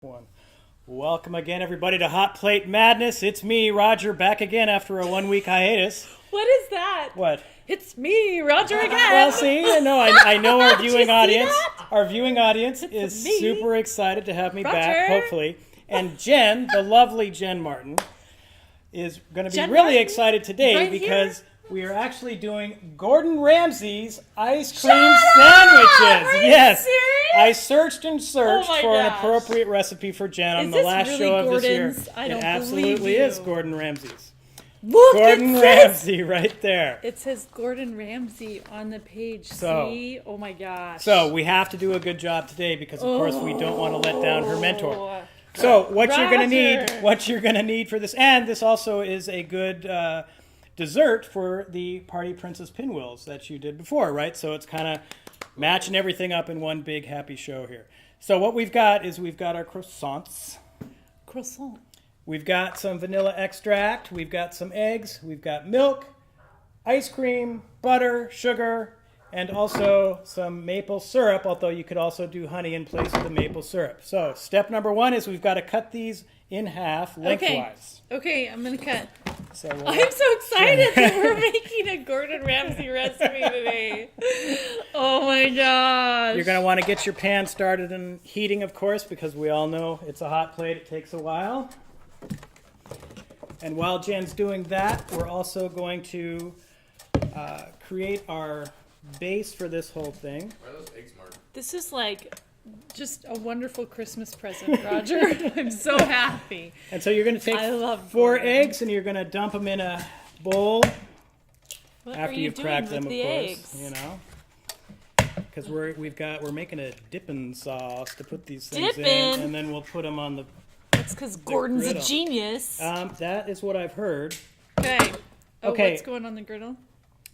One. Welcome again, everybody, to Hot Plate Madness. It's me, Roger, back again after a 1-week hiatus. What is that? What? It's me, Roger, again. Well, see, I know our viewing see audience. that? Our viewing audience is me. super excited to have me Roger. back, hopefully. And Jen, the lovely Jen Martin, is going to be Jen really Martin? excited today Right because we are actually doing Gordon Ramsay's ice cream Shut up! sandwiches. Are you Yes. serious? I searched and searched Oh my for an gosh. appropriate recipe for Jen on Is the this last really show of this year. Gordon's? I don't It absolutely believe is you. Gordon Ramsay's. Look, Gordon it says, Ramsay right there. It says Gordon Ramsay on the page. So- See? Oh my gosh. So we have to do a good job today because, of course, we don't want to let down her mentor. Oh. So what you're going to Roger. need, for this, and this also is a good dessert for the Party Princess Pinwheels that you did before, right? So it's kind of matching everything up in one big happy show here. So what we've got is we've got our croissants. Croissant. We've got some vanilla extract. We've got some eggs. We've got milk, ice cream, butter, sugar, and also some maple syrup, although you could also do honey in place of the maple syrup. So step number one is we've got to cut these in half lengthwise. Okay, I'm going to cut. So we'll I'm so excited that we're making a Gordon Ramsay recipe today. Oh my gosh. You're going to want to get your pan started and heating, of course, because we all know it's a hot plate. It takes a while. And while Jen's doing that, we're also going to create our base for this whole thing. Why are those eggs marked? This is like just a wonderful Christmas present, Roger. I'm so happy. And so you're going to take I love 4 Gordon. eggs and you're going to dump them in a bowl What after are you you've doing cracked with them, of the course. eggs? You know, because we're making a dipping sauce to put these things in, Dippin'? and then we'll put them on the. That's because Gordon's a griddle. genius. That is what I've heard. Okay. Oh, Okay. what's going on the griddle?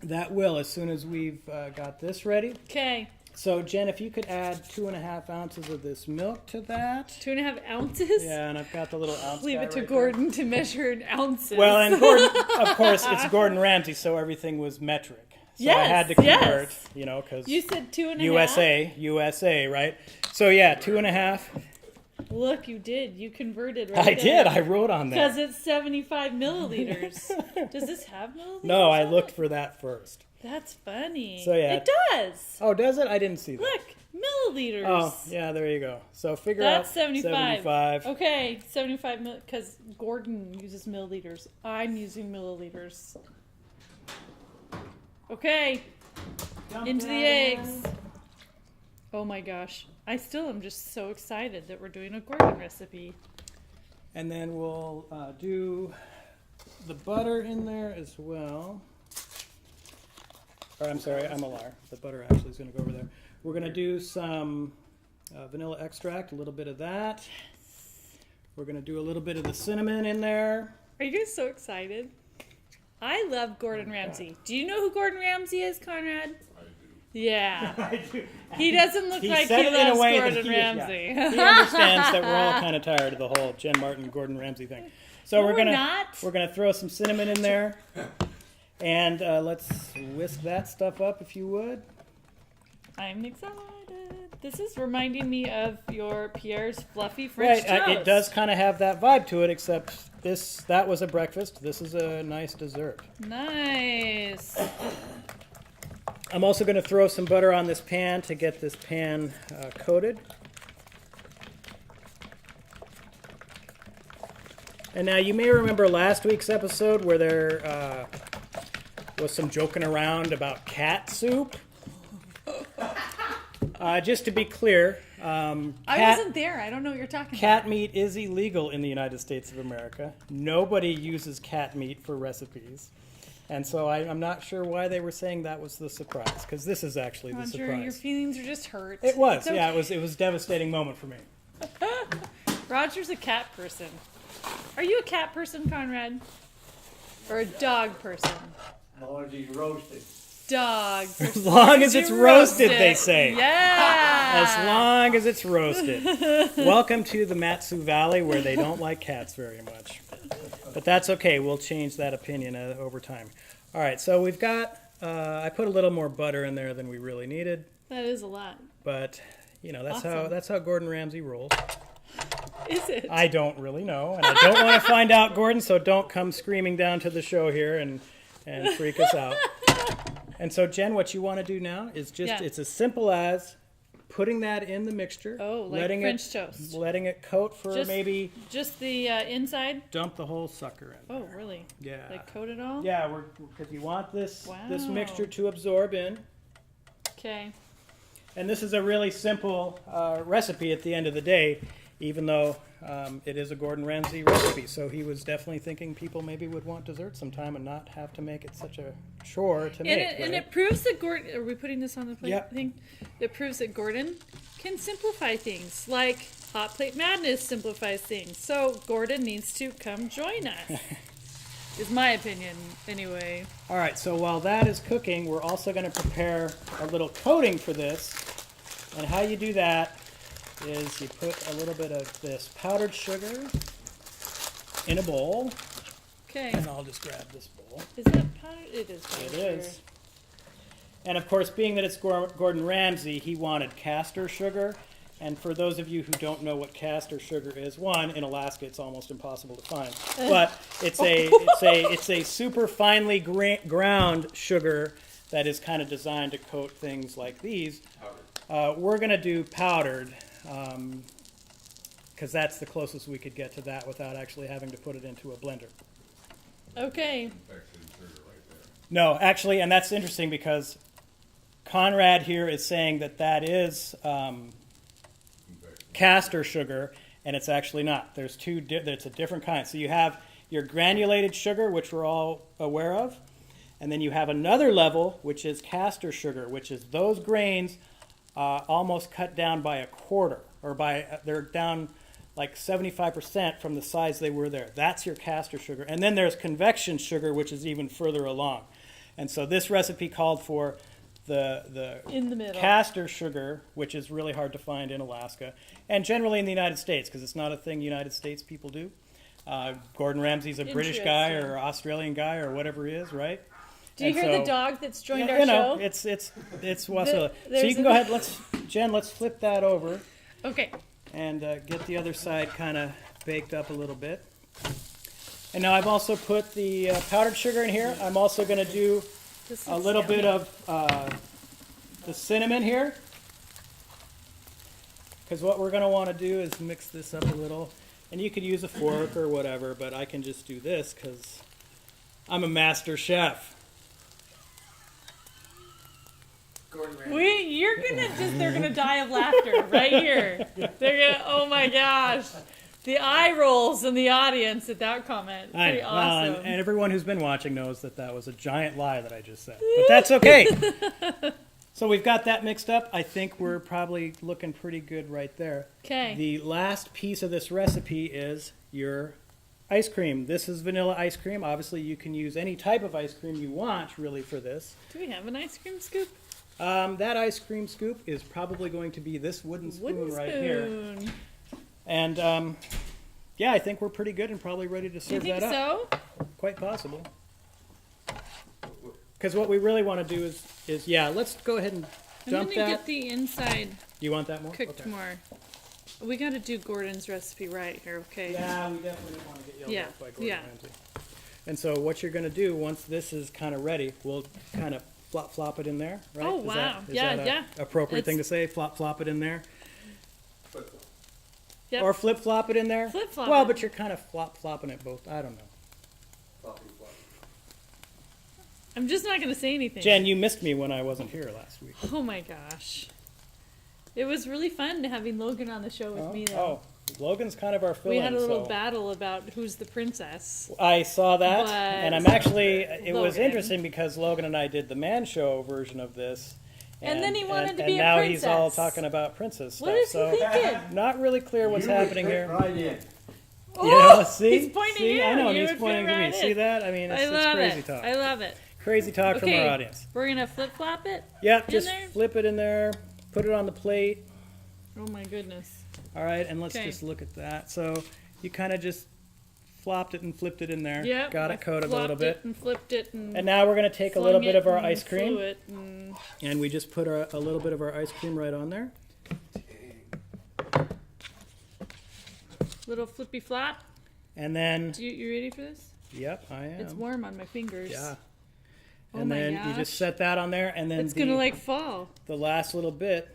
That will as soon as we've got this ready. Okay. So Jen, if you could add 2.5 ounces of this milk to that. 2.5 ounces? Yeah, and I've got the little ounce. Leave guy it to right Gordon to measure in ounces. there. Well, and Gordon, of course, it's Gordon Ramsay, so everything was metric. So I had to Yes, convert, yes. because You said 2.5? USA, right? So yeah, 2.5. Look, you did. You converted right I there. did. I wrote on Because there. it's 75 milliliters. Does this have milliliters? No, I on looked it? for that first. That's funny. So, yeah. It does. Oh, does it? I didn't see that. Look, milliliters. Oh, yeah, there you go. So figure That's out 75. Okay, 75 because Gordon uses milliliters. I'm using milliliters. Okay, Dump into that the in. eggs. Oh my gosh. I still am just so excited that we're doing a Gordon recipe. And then we'll do the butter in there as well. Or I'm sorry, I'm a liar. The butter actually is going to go over there. We're going to do some vanilla extract, a little bit of that. We're going to do a little bit of the cinnamon in there. Are you guys so excited? I love Gordon Ramsay. Do you know who Gordon Ramsay is, Conrad? I do. Yeah. I do. He doesn't look He like said he it in a loves way that Gordon he- yeah. Ramsay. He understands that we're all kind of tired of the whole Jen Martin, Gordon Ramsay thing. So No, we're we're gonna not. throw some cinnamon in there, and let's whisk that stuff up if you would. I'm excited. This is reminding me of your Pierre's fluffy French Right, toast. it does kind of have that vibe to it, except that was a breakfast. This is a nice dessert. Nice. I'm also going to throw some butter on this pan to get this pan coated. And now you may remember last week's episode where there was some joking around about cat soup. Just to be clear, I wasn't there. I don't know what you're talking cat meat is illegal in the United States of America. Nobody uses cat meat for recipes. And so I'm not sure why they were saying that was the surprise, because this is actually the about. Roger, surprise. your feelings are just hurt. It was, It's okay. yeah, it was a devastating moment for me. Roger's a cat person. Are you a cat person, Conrad? Or a dog person? Allergy roasted. Dog. As long as it's You roasted, roast they it. say. Yeah. As long as it's roasted. Welcome to the Matsu Valley, where they don't like cats very much. But that's okay. We'll change that opinion over time. All right, so we've got, I put a little more butter in there than we really needed. That is a lot. But, that's Awesome. that's how Gordon Ramsay rolls. Is it? I don't really know, and I don't want to find out, Gordon. So don't come screaming down to the show here and freak us out. And so, Jen, what you want to do now is it's as simple as putting that in the mixture. Oh, like letting French toast. Letting it coat for maybe. Just the inside? Dump the whole sucker in. Oh, really? Yeah. Like coat it all? Yeah, because you want this Wow. mixture to absorb in. Okay. And this is a really simple recipe at the end of the day, even though it is a Gordon Ramsay recipe. So he was definitely thinking people maybe would want dessert sometime and not have to make it such a chore to make. And it proves that Gordon, are we putting this on the plate Yep. thing? It proves that Gordon can simplify things, like Hot Plate Madness simplifies things. So Gordon needs to come join us, is my opinion, anyway. All right, so while that is cooking, we're also going to prepare a little coating for this. And how you do that is you put a little bit of this powdered sugar in a bowl. Okay. And I'll just grab this bowl. Is that powdered? It is powdered It sugar. is. And of course, being that it's Gordon Ramsay, he wanted castor sugar. And for those of you who don't know what castor sugar is, one, in Alaska it's almost impossible to find. But it's a super finely ground sugar that is kind of designed to coat things like these. We're going to do powdered because that's the closest we could get to that without actually having to put it into a blender. Okay. No, actually, and that's interesting because Conrad here is saying that is castor sugar, and it's actually not. There's it's a different kind. So you have your granulated sugar, which we're all aware of, and then you have another level, which is castor sugar, which is those grains almost cut down by a quarter, or they're down like 75% from the size they were there. That's your castor sugar. And then there's convection sugar, which is even further along. And so this recipe called for the In the middle. castor sugar, which is really hard to find in Alaska, and generally in the United States, because it's not a thing United States people do. Gordon Ramsay's a British guy Interesting. or Australian guy or whatever he is, right? Do you And hear so- the dog that's joined Yeah, our show? it's Wasilla. So there's you can go ahead. Let's flip that over Okay. and get the other side kind of baked up a little bit. And now I've also put the powdered sugar in here. I'm also going to do This a looks little yummy. bit of the cinnamon here, because what we're going to want to do is mix this up a little. And you could use a fork or whatever, but I can just do this because I'm a master chef. They're gonna die of laughter right here. They're gonna, oh my gosh. The eye rolls in the audience at that comment. Pretty Well, awesome. and everyone who's been watching knows that was a giant lie that I just said. But that's okay. So we've got that mixed up. I think we're probably looking pretty good right there. Okay. The last piece of this recipe is your ice cream. This is vanilla ice cream. Obviously, you can use any type of ice cream you want, really, for this. Do we have an ice cream scoop? That ice cream scoop is probably going to be this wooden spoon right here. spoon. And yeah, I think we're pretty good and probably ready to Do you serve think that up. so? Quite possible. Because what we really want to do is let's go ahead and I'm dump gonna that. get the inside You want that more? cooked Okay. more. We gotta do Gordon's recipe right here, okay? Yeah, we definitely don't want to get yelled Yeah, at by Gordon yeah. Ramsay. And so what you're going to do once this is kind of ready, we'll kind of flop it in there, right? Oh, Is wow. That, is Yeah, that yeah. appropriate thing to It's- say? Flop it in there, Yep. or flip-flop it in there. Flip-flop Well, it. but you're kind of flopping it both. I don't know. I'm just not gonna say anything. Jen, you missed me when I wasn't here last week. Oh my gosh. It was really fun having Logan on the show with me though. Oh, Logan's kind of our fill-in. We had a little so. battle about who's the princess. I saw that, But and I'm actually. It was Logan. interesting because Logan and I did the man show version of this. And then he wanted to and be a now he's all princess. talking about princess stuff. What is so he thinking? not really clear what's You would happening fit here. Right in. You know, see, he's pointing see, at I know, you. and he's It pointing fit to me. right See in. that? I mean, I it's love crazy it. talk. I love it. Crazy talk from our Okay, audience. we're gonna flip flop it. Yep, in just there? flip it in there, put it on the plate. Oh my goodness. All right, and let's Okay. just look at that. So you kind of just flopped it and flipped it in there. Yep. Got I it coated a little flopped bit. it and flipped it and. And now we're going to take a flung little bit it of our and ice cream, flew it and- and we just put a little bit of our ice cream right on there. Little flippy flop. And then, You ready for this? yep, I am. It's warm on my fingers. Yeah. Oh And my then you gosh. just set that on there, and then It's gonna like fall. the last little bit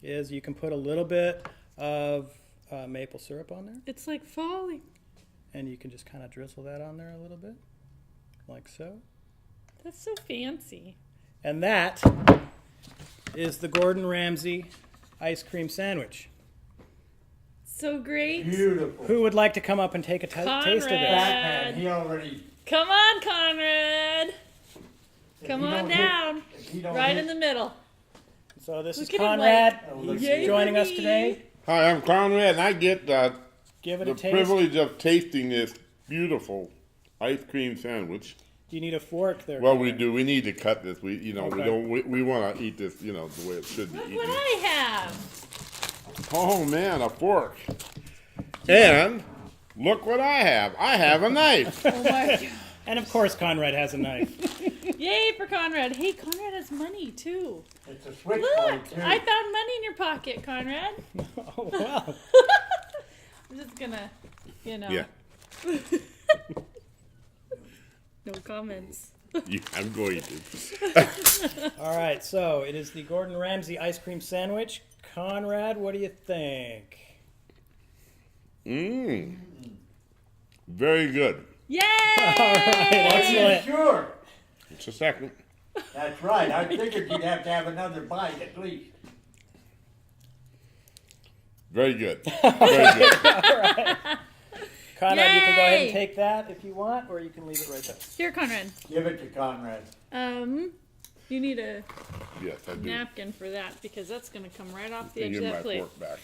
is you can put a little bit of maple syrup on there, It's like falling. and you can just kind of drizzle that on there a little bit, like so. That's so fancy. And that is the Gordon Ramsay ice cream sandwich. So great. Beautiful. Who would like to come up and take a taste of Conrad. it? Batman, he already. Come on, Conrad. Come he on don't hit- down. if he don't Right hit- in the middle. So this is Look at him, Conrad Oh, look Yay at joining for us me. today. Hi, I'm Conrad, and I get Give it the a taste. privilege of tasting this beautiful ice cream sandwich. Do you need a fork there? Well, we Conrad? do. We need to cut this. We, we Okay. don't. We want to eat this, the way it should be Look eaten. what I have. Oh man, a fork. And look what I have. I have a knife. Oh my god. And of course, Conrad has a knife. Yay for Conrad. Hey, Conrad has money too. It's a switchblade Look, too. I found money in your pocket, Conrad. Oh wow! I'm just gonna, Yeah, no comments. yeah, I'm going to. All right, so it is the Gordon Ramsay ice cream sandwich. Conrad, what do you think? Mmm. Very good. Yay! Excellent. Sure. Just a second. That's right. I figured you'd have to have another bite at least. Very good. Very good. Conrad, you can go ahead and Yay! take that if you want, or you can leave it right there. Here, Conrad. Give it to Conrad. You need a Yes, I do. napkin for that because that's gonna come right off the And edge of give my that plate. fork back.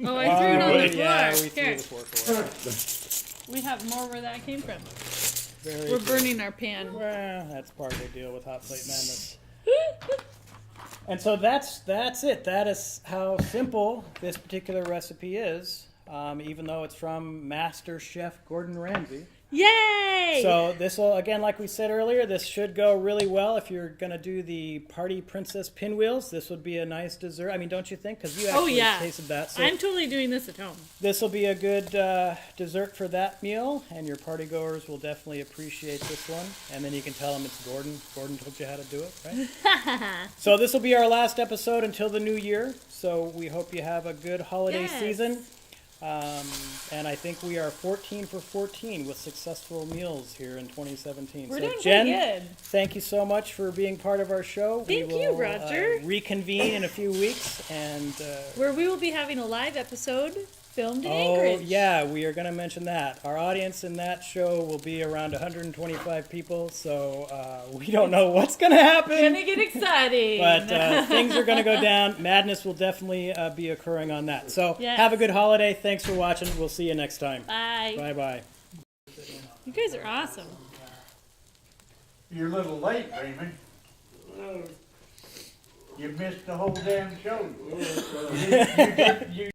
Oh, I threw it on the floor. Yeah, we threw Here, the fork away. we have more where that came from. Very We're good. burning our pan. Well, that's part of the deal with Hot Plate Madness. And so that's it. That is how simple this particular recipe is, even though it's from Master Chef Gordon Ramsay. Yay! So this will, again, like we said earlier, this should go really well if you're going to do the Party Princess pinwheels. This would be a nice dessert. I mean, don't you think? Because you actually yeah. tasted that. So I'm totally doing this at home. this will be a good dessert for that meal, and your party goers will definitely appreciate this one. And then you can tell them it's Gordon. Gordon told you how to do it, right? So this will be our last episode until the new year. So we hope you have a good holiday Yes. season. And I think we are 14 for 14 with successful meals here in 2017. We're so doing Jen, pretty good. thank you so much for being part of our show. Thank we you, will, Roger. reconvene in a few weeks, and Where we will be having a live episode filmed in oh Anchorage. yeah, we are going to mention that. Our audience in that show will be around 125 people, so we don't know what's going to happen. Gonna get exciting. But things are going to go down. Madness will definitely be occurring on that. So Yes. have a good holiday. Thanks for watching. We'll see you next time. Bye. Bye-bye. You guys are awesome. You're a little late, Raymond. You missed the whole damn show. You